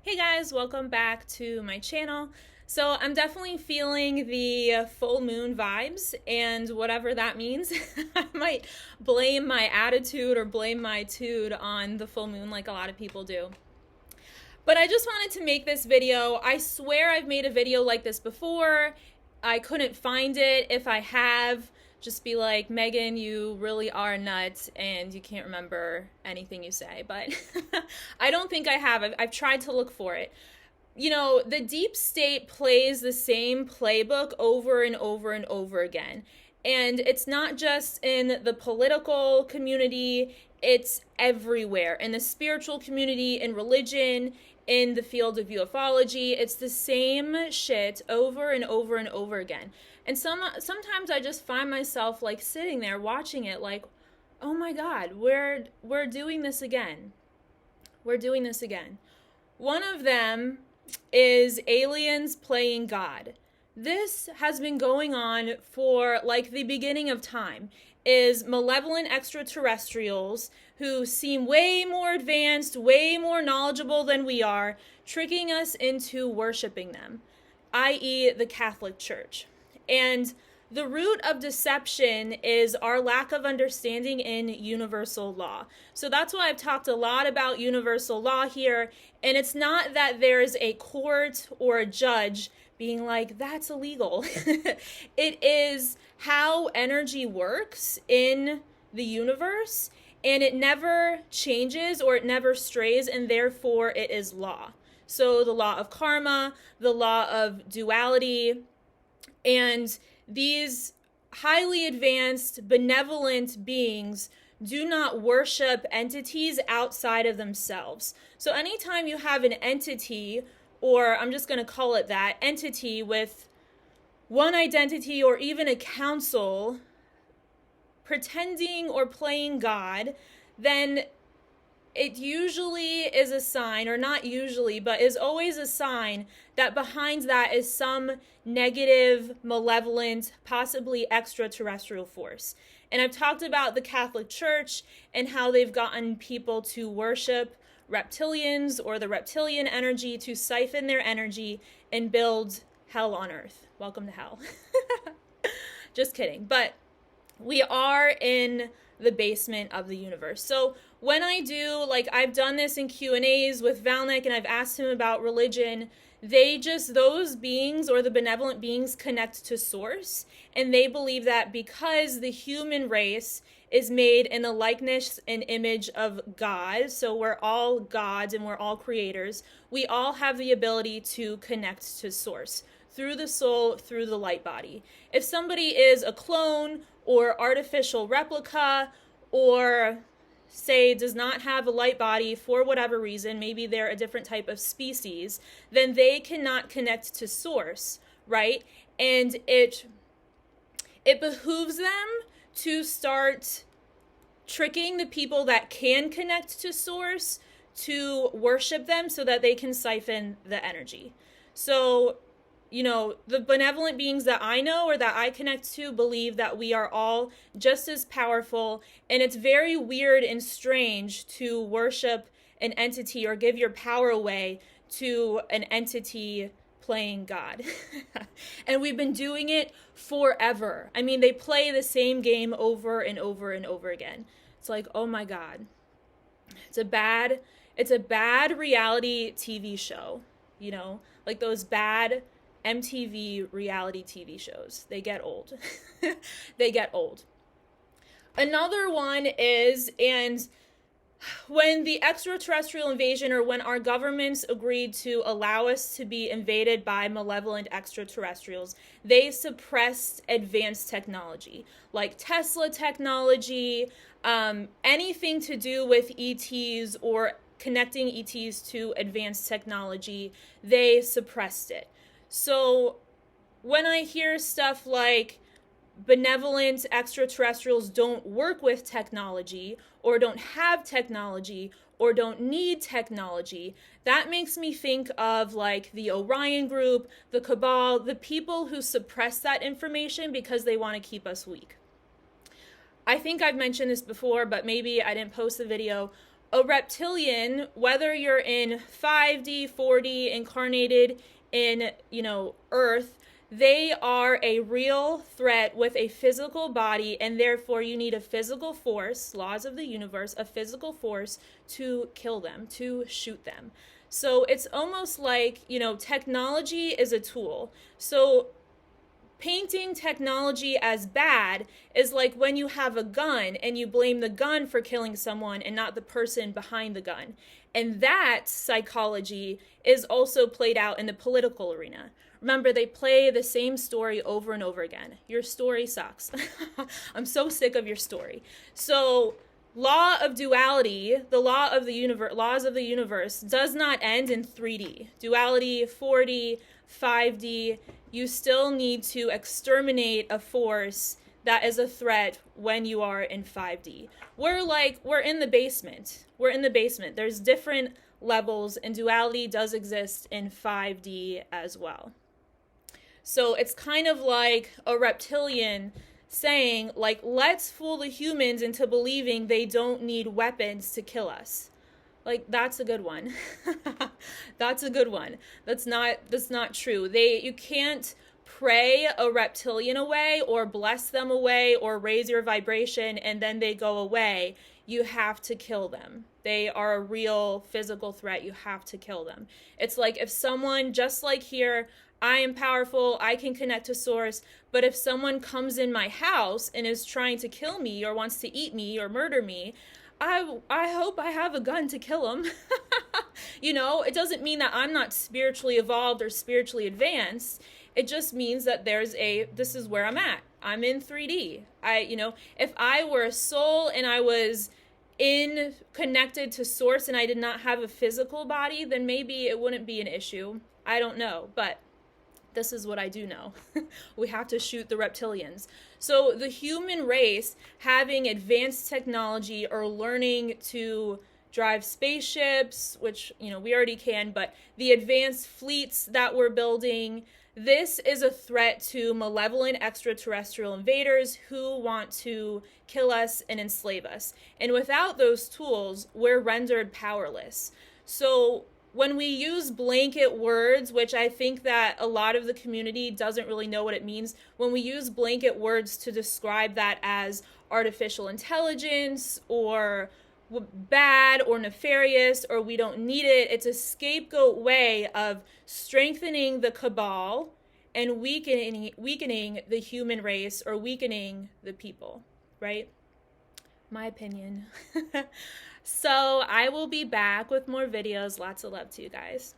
Hey guys, welcome back to my channel. So I'm definitely feeling the full moon vibes, and whatever that means. I might blame my attitude or blame my tude on the full moon like a lot of people do. But I just wanted to make this video. I swear I've made a video like this before. I couldn't find it. If I have, just be like, Megan, you really are a nut and you can't remember anything you say. But I don't think I have. I've tried to look for it. You know, the deep state plays the same playbook over and over and over again. And it's not just in the political community, it's everywhere. In the spiritual community, in religion, in the field of ufology, it's the same shit over and over and over again. And sometimes I just find myself like sitting there watching it like, oh my God, we're doing this again. We're doing this again. One of them is aliens playing God. This has been going on for like the beginning of time. Is malevolent extraterrestrials who seem way more advanced, way more knowledgeable than we are, tricking us into worshiping them, i.e. the Catholic Church. And the root of deception is our lack of understanding in universal law. So that's why I've talked a lot about universal law here. And it's not that there's a court or a judge being like, that's illegal. It is how energy works in the universe, and it never changes or it never strays, and therefore it is law. So the law of karma, the law of duality, and these highly advanced, benevolent beings do not worship entities outside of themselves. So anytime you have an entity, or I'm just going to call it that, entity with one identity or even a council pretending or playing God, then it usually is a sign, or not usually, but is always a sign that behind that is some negative, malevolent, possibly extraterrestrial force. And I've talked about the Catholic Church and how they've gotten people to worship reptilians or the reptilian energy to siphon their energy and build hell on earth. Welcome to hell. Just kidding. But we are in the basement of the universe. So when I do, like I've done this in Q&As with Valnick and I've asked him about religion, those beings or the benevolent beings connect to source, and they believe that because the human race is made in the likeness and image of God, so we're all gods and we're all creators, we all have the ability to connect to source through the soul, through the light body. If somebody is a clone or artificial replica, or say does not have a light body for whatever reason, maybe they're a different type of species, then they cannot connect to source, right? And it behooves them to start tricking the people that can connect to source to worship them so that they can siphon the energy. So, you know, the benevolent beings that I know or that I connect to believe that we are all just as powerful, and it's very weird and strange to worship an entity or give your power away to an entity playing God. And we've been doing it forever. I mean, they play the same game over and over and over again. It's like, oh my God. It's a bad reality TV show, you know, like those bad MTV reality TV shows. They get old. They get old. Another one is, and when the extraterrestrial invasion, or when our governments agreed to allow us to be invaded by malevolent extraterrestrials, they suppressed advanced technology, like Tesla technology, anything to do with ETs or connecting ETs to advanced technology, they suppressed it. So when I hear stuff like benevolent extraterrestrials don't work with technology, or don't have technology, or don't need technology, that makes me think of like the Orion Group, the Cabal, the people who suppress that information because they want to keep us weak. I think I've mentioned this before, but maybe I didn't post the video. a reptilian, whether you're in 5D, 4D, incarnated in, Earth, they are a real threat with a physical body, and therefore you need a physical force, laws of the universe, a physical force to kill them, to shoot them. So it's almost like, technology is a tool. So painting technology as bad is like when you have a gun and you blame the gun for killing someone and not the person behind the gun. And that psychology is also played out in the political arena. Remember, they play the same story over and over again. Your story sucks. I'm so sick of your story. So, law of duality, the law of the universe, laws of the universe, does not end in 3D. Duality, 4D, 5D, you still need to exterminate a force that is a threat when you are in 5D. We're in the basement. We're in the basement. There's different levels, and duality does exist in 5D as well. So it's kind of like a reptilian saying, like, let's fool the humans into believing they don't need weapons to kill us. Like, that's a good one. That's a good one. That's not true. You can't pray a reptilian away or bless them away or raise your vibration and then they go away. You have to kill them. They are a real physical threat. You have to kill them. It's like if someone, just like here, I am powerful, I can connect to source, but if someone comes in my house and is trying to kill me or wants to eat me or murder me, I hope I have a gun to kill them. It doesn't mean that I'm not spiritually evolved or spiritually advanced. It just means that this is where I'm at. I'm in 3D. If I were a soul and I was connected to source and I did not have a physical body, then maybe it wouldn't be an issue. I don't know, but this is what I do know. We have to shoot the reptilians. So the human race having advanced technology or learning to drive spaceships, which, we already can, but the advanced fleets that we're building, this is a threat to malevolent extraterrestrial invaders who want to kill us and enslave us. And without those tools, we're rendered powerless. So when we use blanket words, which I think that a lot of the community doesn't really know what it means, when we use blanket words to describe that as artificial intelligence or bad or nefarious or we don't need it, it's a scapegoat way of strengthening the cabal and weakening the human race or weakening the people, right? My opinion. So I will be back with more videos. Lots of love to you guys.